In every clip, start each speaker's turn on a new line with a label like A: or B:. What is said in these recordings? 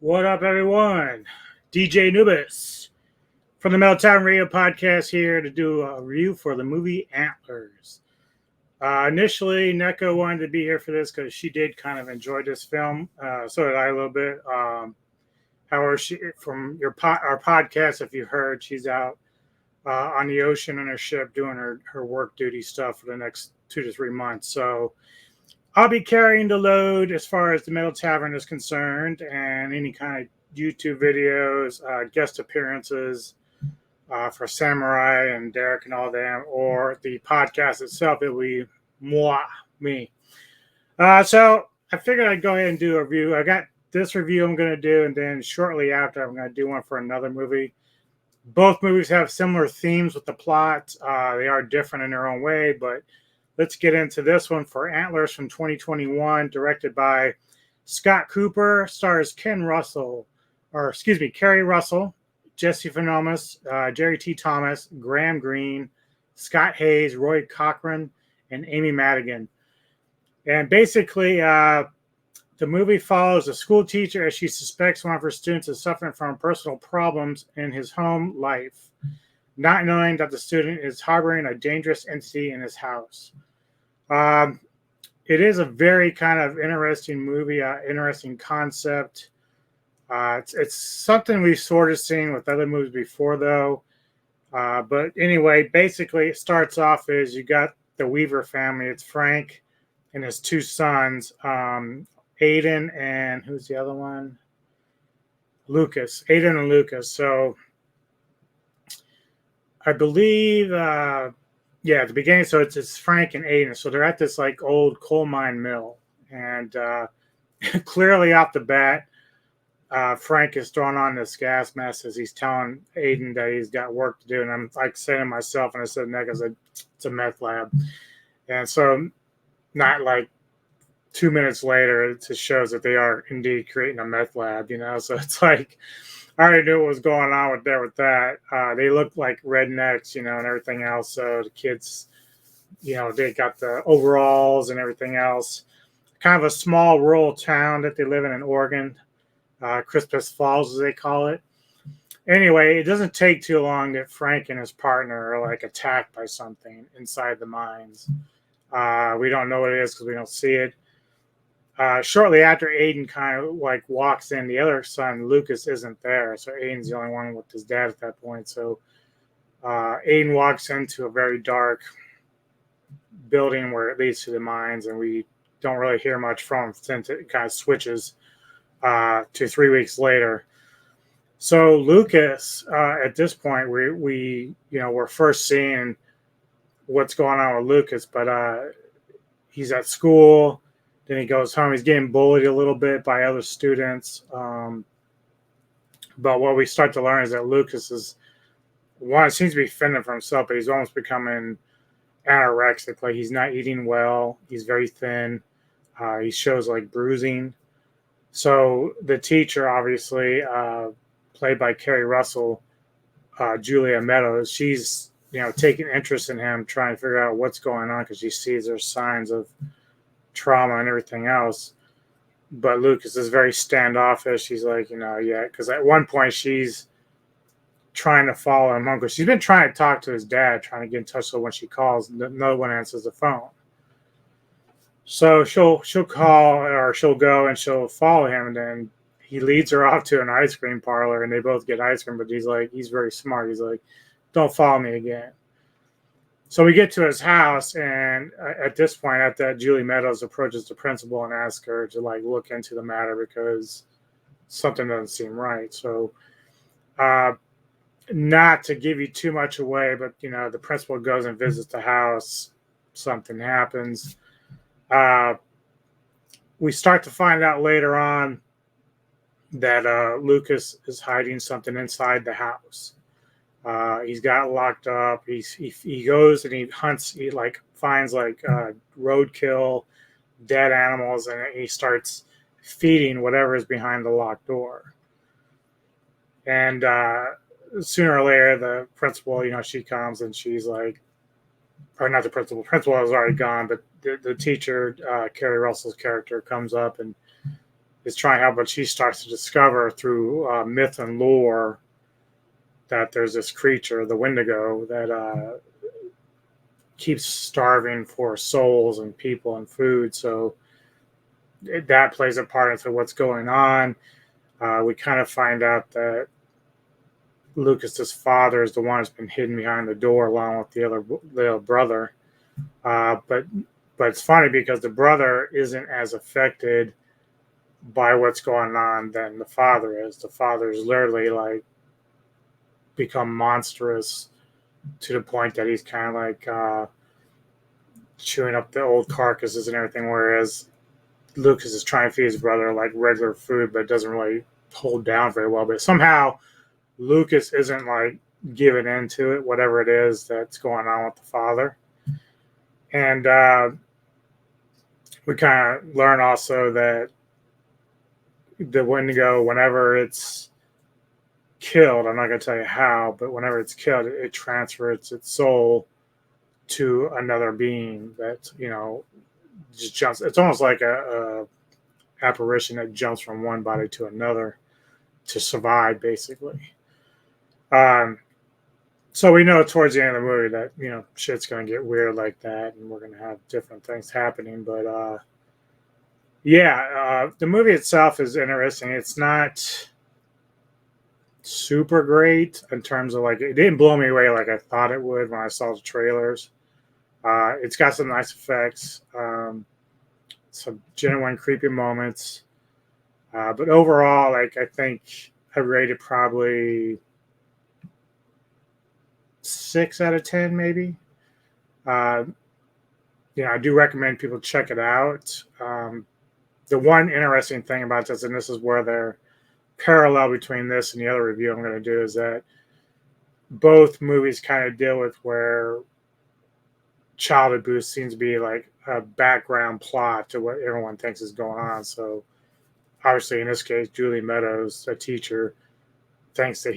A: What up, everyone? DJ Nubis from the Meltdown Radio Podcast here to do a review for the movie Antlers. Initially, Neko wanted to be here for this because she did kind of enjoy this film. So did I a little bit. However, from our podcast, if you heard, she's out on the ocean on her ship doing her work duty stuff for the next 2 to 3 months. So I'll be carrying the load as far as the Metal Tavern is concerned, and any kind of YouTube videos, guest appearances for Samurai and Derek and all them, or the podcast itself. It will be me. So I figured I'd go ahead and do a review. I got this review I'm going to do, and then shortly after, I'm going to do one for another movie. Both movies have similar themes with the plot. They are different in their own way, but let's get into this one for Antlers from 2021, directed by Scott Cooper, stars Kerry Russell, Jesse Phenomas, Jerry T. Thomas, Graham Greene, Scott Hayes, Roy Cochran, and Amy Madigan. And basically, the movie follows a school teacher as she suspects one of her students is suffering from personal problems in his home life, not knowing that the student is harboring a dangerous entity in his house. It is a very kind of interesting movie, interesting concept. It's something we've sort of seen with other movies before, though. But anyway, basically, it starts off as you got the Weaver family. It's Frank and his two sons, Aiden and who's the other one? Lucas. Aiden and Lucas. So I believe, at the beginning, so it's Frank and Aiden. So they're at this like old coal mine mill, and clearly off the bat, Frank is throwing on this gas mask as he's telling Aiden that he's got work to do. And I'm like saying to myself, and I said, Nick, I said, it's a meth lab. And so not like 2 minutes later, it just shows that they are indeed creating a meth lab, So it's like, I already knew what was going on with that. They look like rednecks, and everything else. So the kids, they got the overalls and everything else. Kind of a small rural town that they live in Oregon. Crispus Falls, as they call it. Anyway, it doesn't take too long that Frank and his partner are like attacked by something inside the mines. We don't know what it is because we don't see it. Shortly after Aiden kind of like walks in, the other son, Lucas, isn't there. So Aiden's the only one with his dad at that point. So Aiden walks into a very dark building where it leads to the mines, and we don't really hear much from him since it kind of switches to 3 weeks later. So Lucas, at this point, we're first seeing what's going on with Lucas, but he's at school. Then he goes home. He's getting bullied a little bit by other students. But what we start to learn is that Lucas seems to be fending for himself, but he's almost becoming anorexic. Like he's not eating well. He's very thin. He shows like bruising. So the teacher, obviously, played by Kerry Russell, Julia Meadows, she's taking interest in him, trying to figure out what's going on because she sees there's signs of trauma and everything else. But Lucas is very standoffish. He's like, because at one point she's trying to follow him home because she's been trying to talk to his dad, trying to get in touch. So when she calls, no one answers the phone. So she'll call, or she'll go and she'll follow him, and then he leads her off to an ice cream parlor, and they both get ice cream. But he's very smart. He's like, don't follow me again. So we get to his house, and at this point, Julie Meadows approaches the principal and asks her to like look into the matter because something doesn't seem right. So, not to give you too much away, but the principal goes and visits the house. Something happens. We start to find out later on that Lucas is hiding something inside the house. He's got locked up. He goes and he hunts. He like finds like roadkill, dead animals, and he starts feeding whatever is behind the locked door. And sooner or later, the principal, she comes and she's like, or not the principal. Principal is already gone, but the teacher, Kerry Russell's character, comes up and is trying to help, but she starts to discover through myth and lore that there's this creature, the Wendigo, that keeps starving for souls and people and food. So that plays a part into what's going on. We kind of find out that Lucas's father is the one who's been hidden behind the door along with the other little brother. But it's funny because the brother isn't as affected by what's going on than the father is. The father is literally like become monstrous to the point that he's kind of like chewing up the old carcasses and everything, whereas Lucas is trying to feed his brother like regular food, but it doesn't really hold down very well. But somehow Lucas isn't like giving into it, whatever it is that's going on with the father. And we kind of learn also that the Wendigo, whenever it's killed, I'm not going to tell you how, but whenever it's killed, it transfers its soul to another being that, just jumps. It's almost like a apparition that jumps from one body to another to survive, basically. So we know towards the end of the movie that, shit's going to get weird like that, and we're going to have different things happening. But the movie itself is interesting. It's not super great in terms of like, it didn't blow me away like I thought it would when I saw the trailers. It's got some nice effects, some genuine creepy moments. But overall, like, I think I rated probably 6 out of 10, maybe. I do recommend people check it out. The one interesting thing about this, and this is where they're parallel between this and the other review I'm going to do, is that both movies kind of deal with where childhood abuse seems to be like a background plot to what everyone thinks is going on. So obviously in this case, Julie Meadows, a teacher, thinks that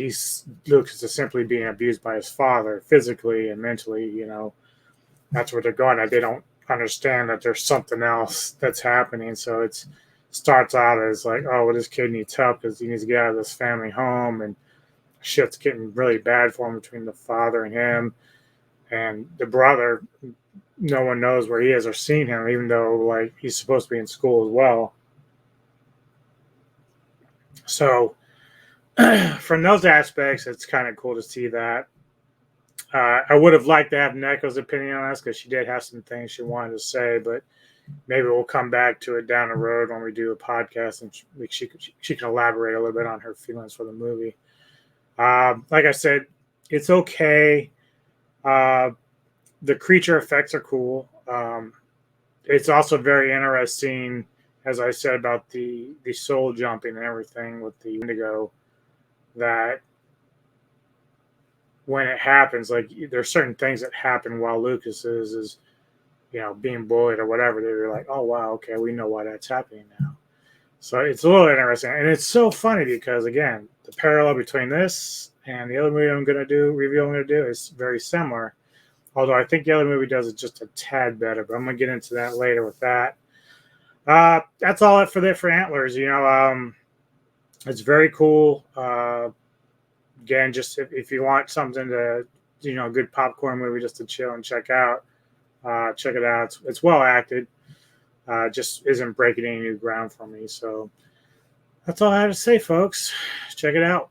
A: Lucas is simply being abused by his father physically and mentally. That's where they're going at. They don't understand that there's something else that's happening. So it starts out as like, oh, well, this kid needs help because he needs to get out of this family home, and shit's getting really bad for him between the father and him. And the brother, no one knows where he is or seen him, even though like he's supposed to be in school as well. So from those aspects, it's kind of cool to see that. I would have liked to have Neko's opinion on this because she did have some things she wanted to say, but maybe we'll come back to it down the road when we do a podcast, and she can elaborate a little bit on her feelings for the movie. Like I said, it's okay. The creature effects are cool. It's also very interesting, as I said, about the soul jumping and everything with the Wendigo, that when it happens, like there's certain things that happen while Lucas is being bullied or whatever. They're like, oh wow, okay, we know why that's happening now. So it's a little interesting, and it's so funny because again, the parallel between this and the other movie I'm going to do is very similar. Although I think the other movie does it just a tad better, but I'm going to get into that later with that. That's all it for Antlers. It's very cool. Again, just if you want something to, a good popcorn movie just to chill and check out, check it out. It's well acted. Just isn't breaking any new ground for me. So that's all I have to say, folks. Check it out.